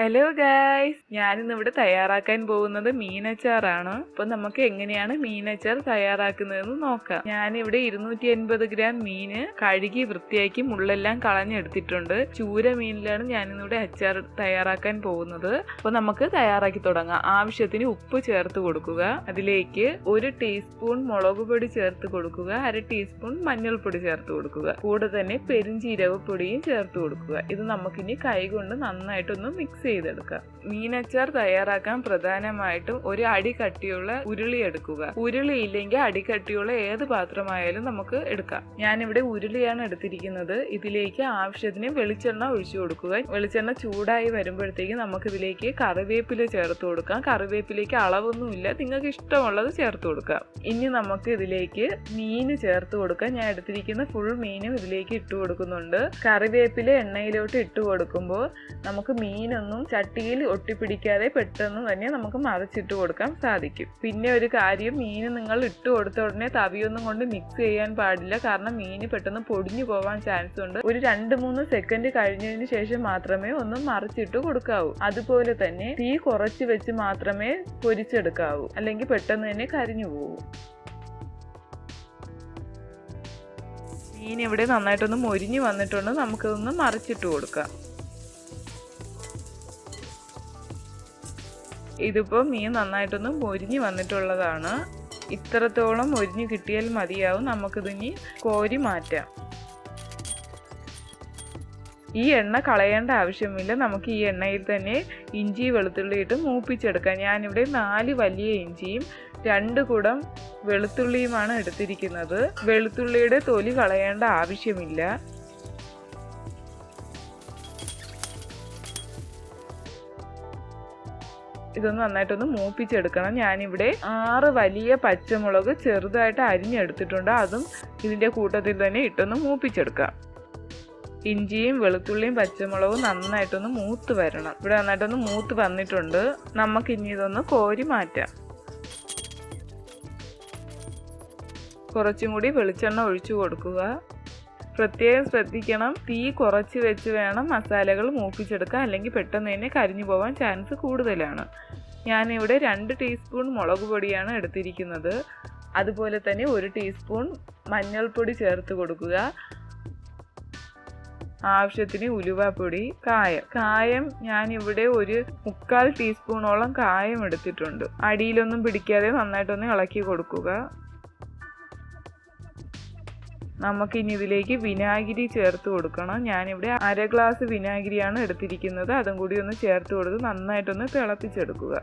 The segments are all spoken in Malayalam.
ഹലോ ഗൈസ്, ഞാനിന്ന് ഇവിടെ തയ്യാറാക്കാൻ പോകുന്നത് മീനച്ചാറാണ്. അപ്പോൾ നമുക്ക് എങ്ങനെയാണ് മീനച്ചാർ തയ്യാറാക്കുന്നതെന്ന് നോക്കാം. ഞാനിവിടെ 280 ഗ്രാം മീന് കഴുകി വൃത്തിയാക്കി മുള്ളെല്ലാം കളഞ്ഞെടുത്തിട്ടുണ്ട്. ചൂര മീനിലാണ് ഞാനിന്നിവിടെ അച്ചാർ തയ്യാറാക്കാൻ പോകുന്നത്. അപ്പോൾ നമുക്ക് തയ്യാറാക്കി തുടങ്ങാം. ആവശ്യത്തിന് ഉപ്പ് ചേർത്ത് കൊടുക്കുക. അതിലേക്ക് 1 ടീസ്പൂൺ മുളക് പൊടി ചേർത്ത് കൊടുക്കുക. 1/2 ടീസ്പൂൺ മഞ്ഞൾപ്പൊടി ചേർത്ത് കൊടുക്കുക. കൂടെ തന്നെ പെരുംജീരകപ്പൊടിയും ചേർത്ത് കൊടുക്കുക. ഇത് നമുക്കിനി കൈകൊണ്ട് നന്നായിട്ടൊന്ന് മിക്സ് ചെയ്തെടുക്കാം. മീനച്ചാർ തയ്യാറാക്കാൻ പ്രധാനമായിട്ടും ഒരു അടി കട്ടിയുള്ള ഉരുളി എടുക്കുക. ഉരുളി ഇല്ലെങ്കിൽ അടി കട്ടിയുള്ള ഏത് പാത്രമായാലും നമുക്ക് എടുക്കാം. ഞാനിവിടെ ഉരുളിയാണ് എടുത്തിരിക്കുന്നത്. ഇതിലേക്ക് ആവശ്യത്തിന് വെളിച്ചെണ്ണ ഒഴിച്ചു കൊടുക്കുക. വെളിച്ചെണ്ണ ചൂടായി വരുമ്പോഴത്തേക്ക് നമുക്ക് ഇതിലേക്ക് കറിവേപ്പില ചേർത്ത് കൊടുക്കാം. കറിവേപ്പിലേക്ക് അളവൊന്നുമില്ല, നിങ്ങൾക്ക് ഇഷ്ടമുള്ളത് ചേർത്ത് കൊടുക്കാം. ഇനി നമുക്ക് ഇതിലേക്ക് മീന് ചേർത്ത് കൊടുക്കാം. ഞാൻ എടുത്തിരിക്കുന്ന ഫുൾ മീനും ഇതിലേക്ക് ഇട്ട് കൊടുക്കുന്നുണ്ട്. കറിവേപ്പില എണ്ണയിലോട്ട് ഇട്ട് കൊടുക്കുമ്പോൾ നമുക്ക് മീനൊന്നും ചട്ടിയിൽ ഒട്ടിപ്പിടിക്കാതെ പെട്ടെന്ന് തന്നെ നമുക്ക് മറിച്ചിട്ട് കൊടുക്കാൻ സാധിക്കും. പിന്നെ ഒരു കാര്യം, മീൻ നിങ്ങൾ ഇട്ട് കൊടുത്ത ഉടനെ തവിയൊന്നും കൊണ്ട് മിക്സ് ചെയ്യാൻ പാടില്ല. കാരണം മീന് പെട്ടെന്ന് പൊടിഞ്ഞു പോവാൻ ചാൻസ് ഉണ്ട്. ഒരു 2-3 സെക്കൻഡ് കഴിഞ്ഞതിന് ശേഷം മാത്രമേ ഒന്ന് മറിച്ചിട്ട് കൊടുക്കാവൂ. അതുപോലെ തന്നെ തീ കുറച്ച് വെച്ച് മാത്രമേ പൊരിച്ചെടുക്കാവൂ, അല്ലെങ്കിൽ പെട്ടെന്ന് തന്നെ കരിഞ്ഞു പോകും. മീൻ ഇവിടെ നന്നായിട്ടൊന്ന് മൊരിഞ്ഞു വന്നിട്ടുണ്ട്. നമുക്കിതൊന്ന് മറിച്ചിട്ട് കൊടുക്കാം. ഇതിപ്പോൾ മീൻ നന്നായിട്ടൊന്ന് മൊരിഞ്ഞു വന്നിട്ടുള്ളതാണ്. ഇത്രത്തോളം മൊരിഞ്ഞു കിട്ടിയാൽ മതിയാവും. നമുക്കിതിനി കോരി മാറ്റാം. ഈ എണ്ണ കളയേണ്ട ആവശ്യമില്ല. നമുക്ക് ഈ എണ്ണയിൽ തന്നെ ഇഞ്ചി വെളുത്തുള്ളി ഇട്ട് മൂപ്പിച്ചെടുക്കാം. ഞാനിവിടെ 4 വലിയ ഇഞ്ചിയും 2 കുടം വെളുത്തുള്ളിയുമാണ് എടുത്തിരിക്കുന്നത്. വെളുത്തുള്ളിയുടെ തൊലി കളയേണ്ട ആവശ്യമില്ല. ഇതൊന്ന് നന്നായിട്ടൊന്ന് മൂപ്പിച്ചെടുക്കണം. ഞാനിവിടെ 6 വലിയ പച്ചമുളക് ചെറുതായിട്ട് അരിഞ്ഞെടുത്തിട്ടുണ്ട്. അതും ഇതിൻ്റെ കൂട്ടത്തിൽ തന്നെ ഇട്ടൊന്ന് മൂപ്പിച്ചെടുക്കാം. ഇഞ്ചിയും വെളുത്തുള്ളിയും പച്ചമുളകും നന്നായിട്ടൊന്ന് മൂത്ത് വരണം. ഇവിടെ നന്നായിട്ടൊന്ന് മൂത്ത് വന്നിട്ടുണ്ട്. നമുക്കിനി ഇതൊന്ന് കോരി മാറ്റാം. കുറച്ചും കൂടി വെളിച്ചെണ്ണ ഒഴിച്ചു കൊടുക്കുക. പ്രത്യേകം ശ്രദ്ധിക്കണം, തീ കുറച്ച് വെച്ച് വേണം മസാലകൾ മൂപ്പിച്ചെടുക്കാൻ, അല്ലെങ്കിൽ പെട്ടെന്ന് തന്നെ കരിഞ്ഞു പോകാൻ ചാൻസ് കൂടുതലാണ്. ഞാനിവിടെ 2 ടീസ്പൂൺ മുളക് പൊടിയാണ് എടുത്തിരിക്കുന്നത്. അതുപോലെ തന്നെ 1 ടീസ്പൂൺ മഞ്ഞൾപ്പൊടി ചേർത്ത് കൊടുക്കുക. ആവശ്യത്തിന് ഉലുവാപ്പൊടി, കായം ഞാനിവിടെ ഒരു 1/4 ടീസ്പൂണോളം കായം എടുത്തിട്ടുണ്ട്. അടിയിലൊന്നും പിടിക്കാതെ നന്നായിട്ടൊന്ന് ഇളക്കി കൊടുക്കുക. നമുക്കിനി ഇതിലേക്ക് വിനാഗിരി ചേർത്ത് കൊടുക്കണം. ഞാനിവിടെ 1/2 ഗ്ലാസ് വിനാഗിരിയാണ് എടുത്തിരിക്കുന്നത്. അതും കൂടി ഒന്ന് ചേർത്ത് കൊടുത്ത് നന്നായിട്ടൊന്ന് തിളപ്പിച്ചെടുക്കുക.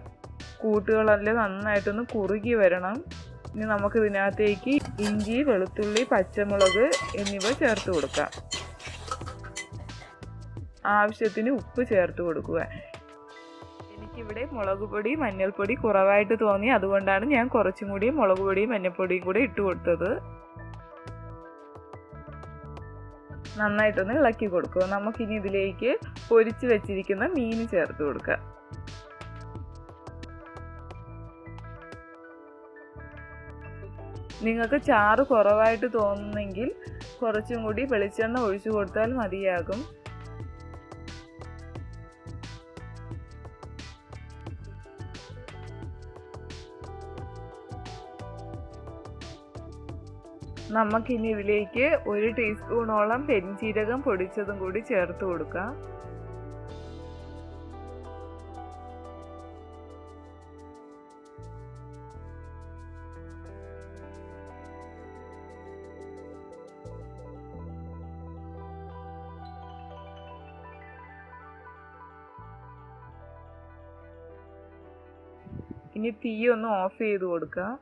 കൂട്ടുകളെല്ലാം നന്നായിട്ടൊന്ന് കുറുകി വരണം. ഇനി നമുക്ക് ഇതിനകത്തേക്ക് ഇഞ്ചി, വെളുത്തുള്ളി, പച്ചമുളക് എന്നിവ ചേർത്ത് കൊടുക്കാം. ആവശ്യത്തിന് ഉപ്പ് ചേർത്ത് കൊടുക്കുക. എനിക്കിവിടെ മുളക് പൊടി മഞ്ഞൾപ്പൊടി കുറവായിട്ട് തോന്നി, അതുകൊണ്ടാണ് ഞാൻ കുറച്ചും കൂടി മുളക് പൊടിയും മഞ്ഞൾപ്പൊടിയും കൂടെ ഇട്ട് കൊടുത്തത്. നന്നായിട്ടൊന്ന് ഇളക്കി കൊടുക്കുക. നമുക്കിനി ഇതിലേക്ക് പൊരിച്ച് വെച്ചിരിക്കുന്ന മീൻ ചേർത്ത് കൊടുക്കുക. നിങ്ങൾക്ക് ചാറ് കുറവായിട്ട് തോന്നുന്നെങ്കിൽ കുറച്ചും കൂടി വെളിച്ചെണ്ണ ഒഴിച്ചു കൊടുത്താൽ മതിയാകും. നമുക്കിനി ഇതിലേക്ക് 1 ടീസ്പൂണോളം പെരുംജീരകം പൊടിച്ചതും കൂടി ചേർത്ത് കൊടുക്കാം. ഇനി തീ ഒന്ന് ഓഫ് ചെയ്ത് കൊടുക്കാം.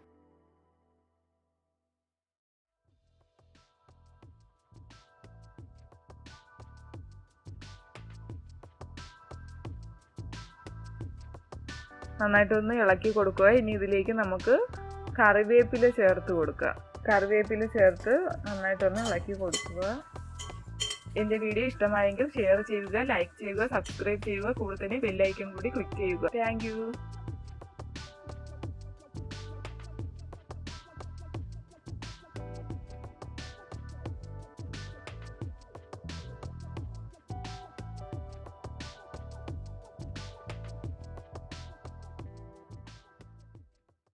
നന്നായിട്ടൊന്ന് ഇളക്കി കൊടുക്കുക. ഇനി ഇതിലേക്ക് നമുക്ക് കറിവേപ്പില ചേർത്ത് കൊടുക്കുക. കറിവേപ്പില ചേർത്ത് നന്നായിട്ടൊന്ന് ഇളക്കി കൊടുക്കുക. എൻ്റെ വീഡിയോ ഇഷ്ടമായെങ്കിൽ ഷെയർ ചെയ്യുക, ലൈക്ക് ചെയ്യുക, സബ്സ്ക്രൈബ് ചെയ്യുക. കൂടെ തന്നെ ബെൽ ഐക്കൺ കൂടി ക്ലിക്ക് ചെയ്യുക. Thank you.